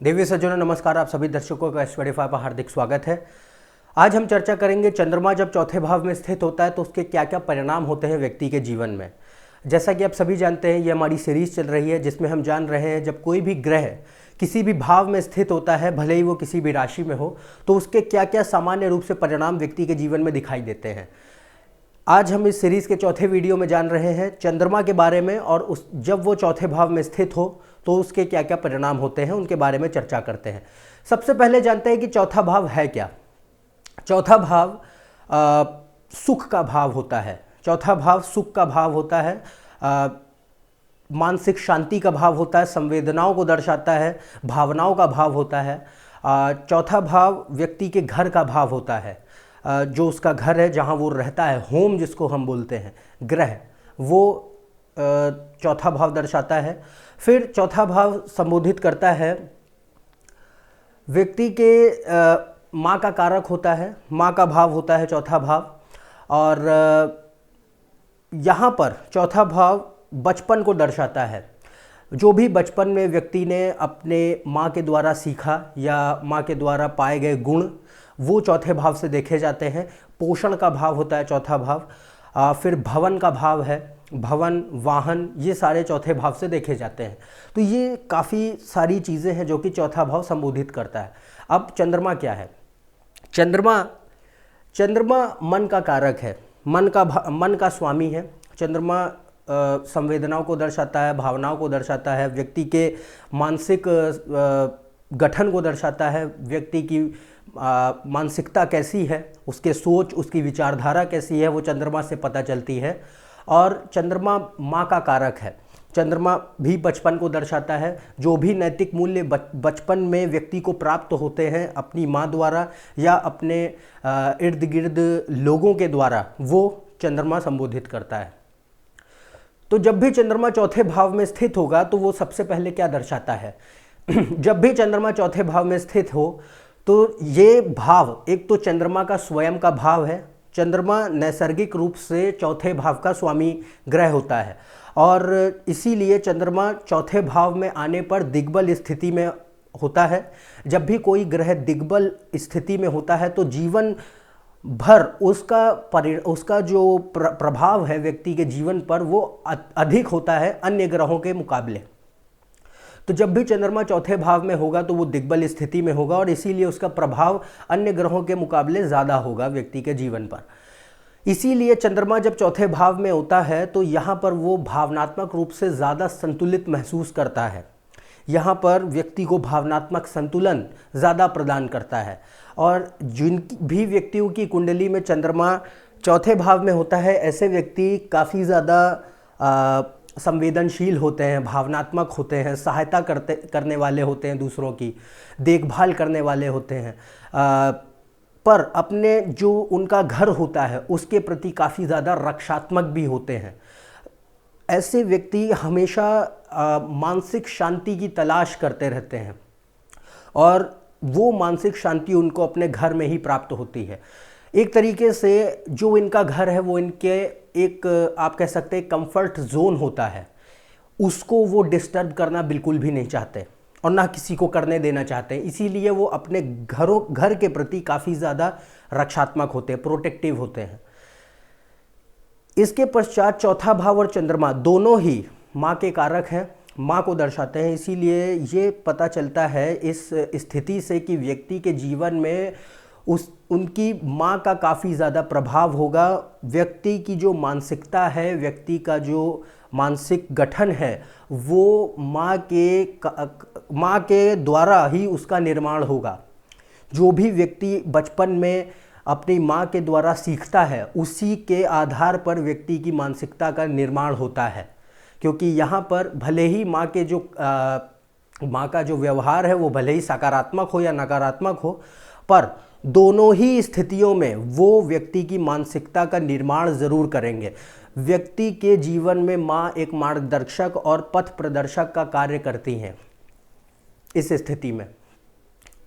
देवी सज्जनों नमस्कार। आप सभी दर्शकों का S25 पर हार्दिक स्वागत है। आज हम चर्चा करेंगे चंद्रमा जब चौथे भाव में स्थित होता है तो उसके क्या क्या परिणाम होते हैं व्यक्ति के जीवन में। जैसा कि आप सभी जानते हैं, ये हमारी सीरीज चल रही है जिसमें हम जान रहे हैं जब कोई भी ग्रह किसी भी भाव में स्थित होता है, भले ही वो किसी भी राशि में हो, तो उसके क्या क्या सामान्य रूप से परिणाम व्यक्ति के जीवन में दिखाई देते हैं। आज हम इस सीरीज़ के चौथे वीडियो में जान रहे हैं चंद्रमा के बारे में, और जब वो चौथे भाव में स्थित हो तो उसके क्या क्या परिणाम होते हैं उनके बारे में चर्चा करते हैं। सबसे पहले जानते हैं कि चौथा भाव है क्या। चौथा भाव सुख का भाव होता है। चौथा भाव सुख का भाव होता है, मानसिक शांति का भाव होता है, संवेदनाओं को दर्शाता है, भावनाओं का भाव होता है। चौथा भाव व्यक्ति के घर का भाव होता है, जो उसका घर है जहाँ वो रहता है, होम जिसको हम बोलते हैं, ग्रह, वो चौथा भाव दर्शाता है। फिर चौथा भाव संबोधित करता है व्यक्ति के माँ का कारक होता है, माँ का भाव होता है चौथा भाव। और यहाँ पर चौथा भाव बचपन को दर्शाता है। जो भी बचपन में व्यक्ति ने अपने माँ के द्वारा सीखा या माँ के द्वारा पाए गए गुण, वो चौथे भाव से देखे जाते हैं। पोषण का भाव होता है चौथा भाव। फिर भवन का भाव है, भवन, वाहन, ये सारे चौथे भाव से देखे जाते हैं। तो ये काफ़ी सारी चीज़ें हैं जो कि चौथा भाव संबोधित करता है। अब चंद्रमा क्या है? चंद्रमा मन का कारक है, मन का स्वामी है। चंद्रमा संवेदनाओं को दर्शाता है, भावनाओं को दर्शाता है, व्यक्ति के मानसिक गठन को दर्शाता है, व्यक्ति की मानसिकता कैसी है, उसके सोच, उसकी विचारधारा कैसी है, वो चंद्रमा से पता चलती है। और चंद्रमा माँ का कारक है। चंद्रमा भी बचपन को दर्शाता है। जो भी नैतिक मूल्य बचपन में व्यक्ति को प्राप्त होते हैं अपनी माँ द्वारा या अपने इर्द गिर्द लोगों के द्वारा, वो चंद्रमा संबोधित करता है। तो जब भी चंद्रमा चौथे भाव में स्थित होगा तो वो सबसे पहले क्या दर्शाता है? जब भी चंद्रमा चौथे भाव में स्थित हो तो ये भाव, एक तो चंद्रमा का स्वयं का भाव है। चंद्रमा नैसर्गिक रूप से चौथे भाव का स्वामी ग्रह होता है, और इसीलिए चंद्रमा चौथे भाव में आने पर दिग्बल स्थिति में होता है। जब भी कोई ग्रह दिग्बल स्थिति में होता है तो जीवन भर उसका जो प्रभाव है व्यक्ति के जीवन पर, वो अधिक होता है अन्य ग्रहों के मुकाबले। तो जब भी चंद्रमा चौथे भाव में होगा तो वो दिग्बल स्थिति में होगा, और इसीलिए उसका प्रभाव अन्य ग्रहों के मुकाबले ज़्यादा होगा व्यक्ति के जीवन पर। इसीलिए चंद्रमा जब चौथे भाव में होता है तो यहाँ पर वो भावनात्मक रूप से ज़्यादा संतुलित महसूस करता है। यहाँ पर व्यक्ति को भावनात्मक संतुलन ज़्यादा प्रदान करता है। और जिन भी व्यक्तियों की कुंडली में चंद्रमा चौथे भाव में होता है, ऐसे व्यक्ति काफ़ी ज़्यादा संवेदनशील होते हैं, भावनात्मक होते हैं, सहायता करने वाले होते हैं, दूसरों की देखभाल करने वाले होते हैं, पर अपने जो उनका घर होता है उसके प्रति काफ़ी ज़्यादा रक्षात्मक भी होते हैं। ऐसे व्यक्ति हमेशा मानसिक शांति की तलाश करते रहते हैं, और वो मानसिक शांति उनको अपने घर में ही प्राप्त होती है। एक तरीके से जो इनका घर है वो इनके एक, आप कह सकते हैं, कंफर्ट जोन होता है। उसको वो डिस्टर्ब करना बिल्कुल भी नहीं चाहते और ना किसी को करने देना चाहते हैं। इसीलिए वो अपने घर के प्रति काफ़ी ज़्यादा रक्षात्मक होते हैं, प्रोटेक्टिव होते हैं। इसके पश्चात चौथा भाव और चंद्रमा दोनों ही माँ के कारक हैं, माँ को दर्शाते हैं। इसीलिए ये पता चलता है इस स्थिति से कि व्यक्ति के जीवन में उनकी माँ का काफ़ी ज़्यादा प्रभाव होगा। व्यक्ति की जो मानसिकता है, व्यक्ति का जो मानसिक गठन है, वो माँ के द्वारा ही उसका निर्माण होगा। जो भी व्यक्ति बचपन में अपनी माँ के द्वारा सीखता है, उसी के आधार पर व्यक्ति की मानसिकता का निर्माण होता है। क्योंकि यहाँ पर भले ही माँ का जो व्यवहार है वो भले ही सकारात्मक हो या नकारात्मक हो, पर दोनों ही स्थितियों में वो व्यक्ति की मानसिकता का निर्माण ज़रूर करेंगे। व्यक्ति के जीवन में माँ एक मार्गदर्शक और पथ प्रदर्शक का कार्य करती हैं इस स्थिति में।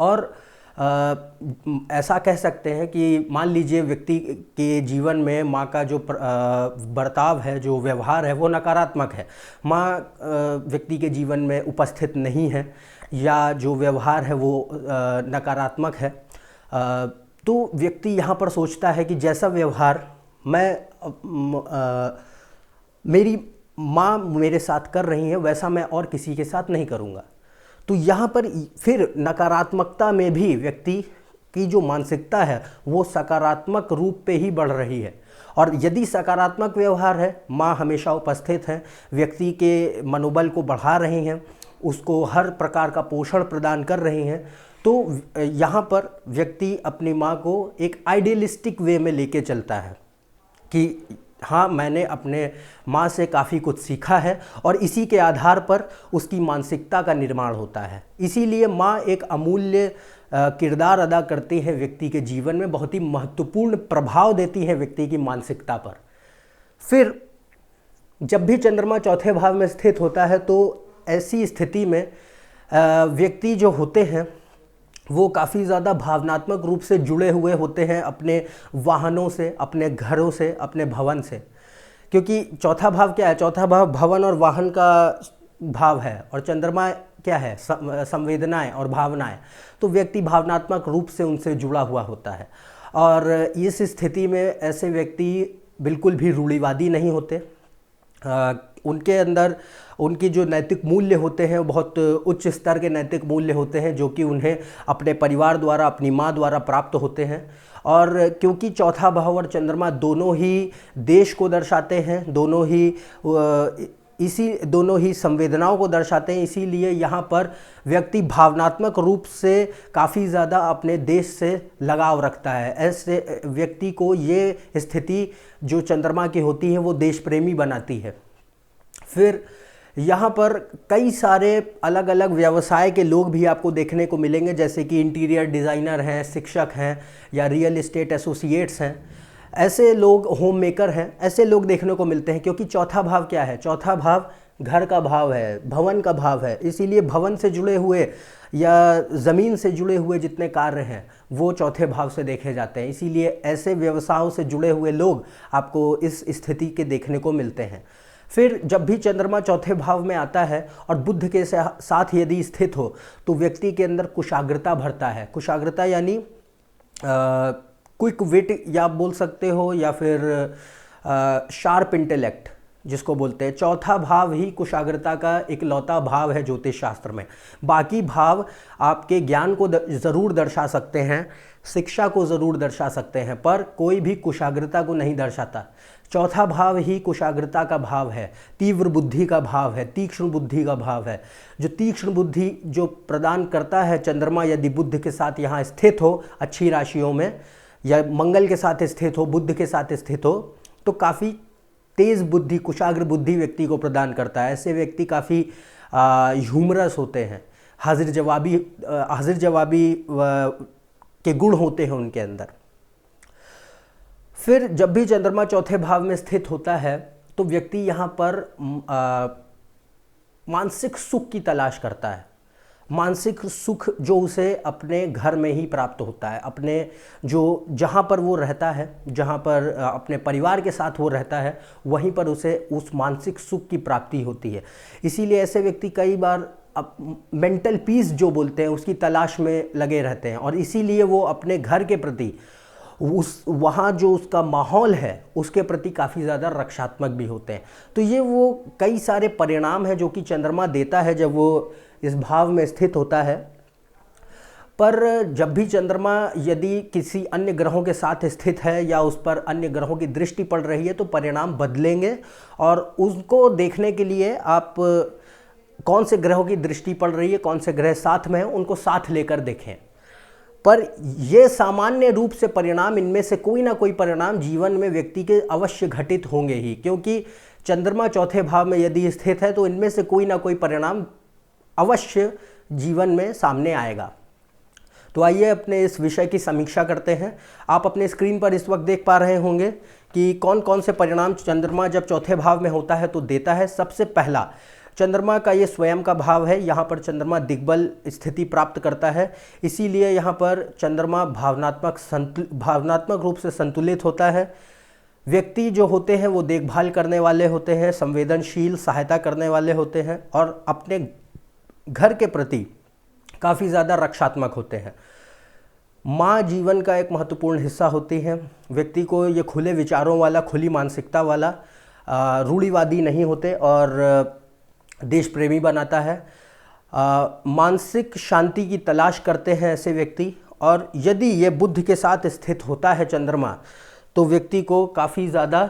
और ऐसा कह सकते हैं कि मान लीजिए व्यक्ति के जीवन में माँ का जो बर्ताव है, जो व्यवहार है, वो नकारात्मक है, माँ व्यक्ति के जीवन में उपस्थित नहीं है, या जो व्यवहार है वो नकारात्मक है, तो व्यक्ति यहाँ पर सोचता है कि जैसा व्यवहार मेरी माँ मेरे साथ कर रही है वैसा मैं और किसी के साथ नहीं करूँगा। तो यहाँ पर फिर नकारात्मकता में भी व्यक्ति की जो मानसिकता है वो सकारात्मक रूप पे ही बढ़ रही है। और यदि सकारात्मक व्यवहार है, माँ हमेशा उपस्थित हैं, व्यक्ति के मनोबल को बढ़ा रही हैं, उसको हर प्रकार का पोषण प्रदान कर रही हैं, तो यहाँ पर व्यक्ति अपनी माँ को एक आइडियलिस्टिक वे में लेके चलता है कि हाँ, मैंने अपने माँ से काफ़ी कुछ सीखा है, और इसी के आधार पर उसकी मानसिकता का निर्माण होता है। इसीलिए माँ एक अमूल्य किरदार अदा करती है व्यक्ति के जीवन में, बहुत ही महत्वपूर्ण प्रभाव देती है व्यक्ति की मानसिकता पर। फिर जब भी चंद्रमा चौथे भाव में स्थित होता है तो ऐसी स्थिति में व्यक्ति जो होते हैं वो काफ़ी ज़्यादा भावनात्मक रूप से जुड़े हुए होते हैं अपने वाहनों से, अपने घरों से, अपने भवन से। क्योंकि चौथा भाव क्या है? चौथा भाव भवन और वाहन का भाव है, और चंद्रमा क्या है? संवेदनाएं और भावनाएं। तो व्यक्ति भावनात्मक रूप से उनसे जुड़ा हुआ होता है, और इस स्थिति में ऐसे व्यक्ति बिल्कुल भी रूढ़िवादी नहीं होते। उनके अंदर उनकी जो नैतिक मूल्य होते हैं वो बहुत उच्च स्तर के नैतिक मूल्य होते हैं, जो कि उन्हें अपने परिवार द्वारा, अपनी माँ द्वारा प्राप्त होते हैं। और क्योंकि चौथा भाव और चंद्रमा दोनों ही देश को दर्शाते हैं, दोनों ही संवेदनाओं को दर्शाते हैं, इसीलिए यहाँ पर व्यक्ति भावनात्मक रूप से काफ़ी ज़्यादा अपने देश से लगाव रखता है। ऐसे व्यक्ति को ये स्थिति जो चंद्रमा की होती है वो देश प्रेमी बनाती है। फिर यहाँ पर कई सारे अलग अलग व्यवसाय के लोग भी आपको देखने को मिलेंगे, जैसे कि इंटीरियर डिज़ाइनर हैं, शिक्षक हैं, या रियल एस्टेट एसोसिएट्स हैं। ऐसे लोग, होम मेकर हैं, ऐसे लोग देखने को मिलते हैं। क्योंकि चौथा भाव क्या है? चौथा भाव घर का भाव है, भवन का भाव है। इसीलिए भवन से जुड़े हुए या ज़मीन से जुड़े हुए जितने कार्य हैं वो चौथे भाव से देखे जाते हैं। इसीलिए ऐसे व्यवसायों से जुड़े हुए लोग आपको इस स्थिति के देखने को मिलते हैं। फिर जब भी चंद्रमा चौथे भाव में आता है और बुध के साथ यदि स्थित हो तो व्यक्ति के अंदर कुशाग्रता भरता है। कुशाग्रता यानी क्विक विट या आप बोल सकते हो, या फिर शार्प इंटेलेक्ट जिसको बोलते हैं। चौथा भाव ही कुशाग्रता का इकलौता भाव है ज्योतिष शास्त्र में। बाकी भाव आपके ज्ञान को ज़रूर दर्शा सकते हैं, शिक्षा को ज़रूर दर्शा सकते हैं, पर कोई भी कुशाग्रता को नहीं दर्शाता। चौथा भाव ही कुशाग्रता का भाव है, तीव्र बुद्धि का भाव है, तीक्ष्ण बुद्धि का भाव है। जो तीक्ष्ण बुद्धि जो प्रदान करता है चंद्रमा, यदि बुध के साथ यहाँ स्थित हो अच्छी राशियों में, या मंगल के साथ स्थित हो, बुध के साथ स्थित हो, तो काफ़ी तेज़ बुद्धि, कुशाग्र बुद्धि व्यक्ति को प्रदान करता है। ऐसे व्यक्ति काफ़ी ह्यूमरस होते हैं, हाजिर जवाबी के गुण होते हैं उनके अंदर। फिर जब भी चंद्रमा चौथे भाव में स्थित होता है तो व्यक्ति यहाँ पर मानसिक सुख की तलाश करता है। मानसिक सुख जो उसे अपने घर में ही प्राप्त होता है, अपने जहाँ पर वो रहता है, जहाँ पर अपने परिवार के साथ वो रहता है, वहीं पर उसे उस मानसिक सुख की प्राप्ति होती है। इसीलिए ऐसे व्यक्ति कई बार मेंटल पीस जो बोलते हैं उसकी तलाश में लगे रहते हैं, और इसीलिए वो अपने घर के प्रति वहाँ जो उसका माहौल है उसके प्रति काफ़ी ज़्यादा रक्षात्मक भी होते हैं। तो ये वो कई सारे परिणाम हैं जो कि चंद्रमा देता है जब वो इस भाव में स्थित होता है। पर जब भी चंद्रमा यदि किसी अन्य ग्रहों के साथ स्थित है या उस पर अन्य ग्रहों की दृष्टि पड़ रही है तो परिणाम बदलेंगे, और उसको देखने के लिए आप कौन से ग्रहों की दृष्टि पड़ रही है, कौन से ग्रह साथ में हैं, उनको साथ लेकर देखें। पर ये सामान्य रूप से परिणाम, इनमें से कोई ना कोई परिणाम जीवन में व्यक्ति के अवश्य घटित होंगे ही, क्योंकि चंद्रमा चौथे भाव में यदि स्थित है तो इनमें से कोई ना कोई परिणाम अवश्य जीवन में सामने आएगा। तो आइए अपने इस विषय की समीक्षा करते हैं। आप अपने स्क्रीन पर इस वक्त देख पा रहे होंगे कि कौन कौन से परिणाम चंद्रमा जब चौथे भाव में होता है तो देता है। सबसे पहला, चंद्रमा का ये स्वयं का भाव है, यहाँ पर चंद्रमा दिग्बल स्थिति प्राप्त करता है, इसीलिए यहाँ पर चंद्रमा भावनात्मक रूप से संतुलित होता है। व्यक्ति जो होते हैं वो देखभाल करने वाले होते हैं, संवेदनशील, सहायता करने वाले होते हैं, और अपने घर के प्रति काफ़ी ज़्यादा रक्षात्मक होते हैं। माँ जीवन का एक महत्वपूर्ण हिस्सा होती है। व्यक्ति को ये खुले विचारों वाला, खुली मानसिकता वाला, रूढ़िवादी नहीं होते और देश प्रेमी बनाता है। मानसिक शांति की तलाश करते हैं ऐसे व्यक्ति, और यदि ये बुध के साथ स्थित होता है चंद्रमा, तो व्यक्ति को काफ़ी ज़्यादा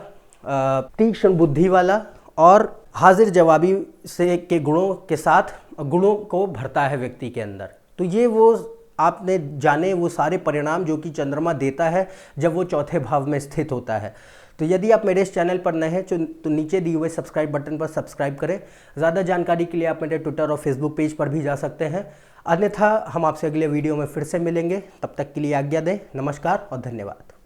तीक्ष्ण बुद्धि वाला और हाजिर जवाबी से के गुणों के साथ गुणों को भरता है व्यक्ति के अंदर। तो ये वो आपने जाने वो सारे परिणाम जो कि चंद्रमा देता है जब वो चौथे भाव में स्थित होता है। तो यदि आप मेरे इस चैनल पर नए हैं तो नीचे दिए हुए सब्सक्राइब बटन पर सब्सक्राइब करें। ज़्यादा जानकारी के लिए आप मेरे ट्विटर और फेसबुक पेज पर भी जा सकते हैं। अन्यथा हम आपसे अगले वीडियो में फिर से मिलेंगे। तब तक के लिए आज्ञा दें। नमस्कार और धन्यवाद।